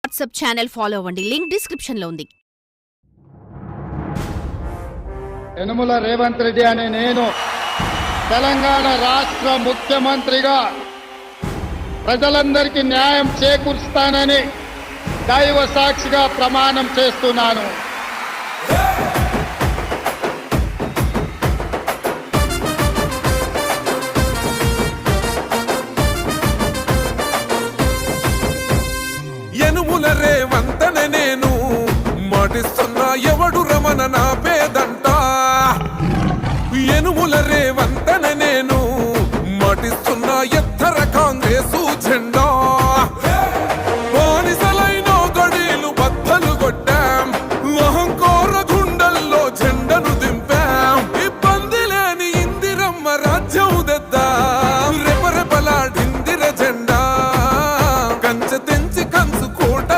WhatsApp channel follow అవ్వండి, link description లో ఉంది. యనమల రేవంత్ రెడ్డి అనే నేను తెలంగాణ రాష్ట్ర ముఖ్యమంత్రిగా ప్రజలందరికీ న్యాయం చేకూరుస్తానని దైవ సాక్షిగా ప్రమాణం చేస్తున్నాను. యనమల రేవంత్ అనే నేను మాటిస్తున్నా, ఎవడు రమణ నా పేరు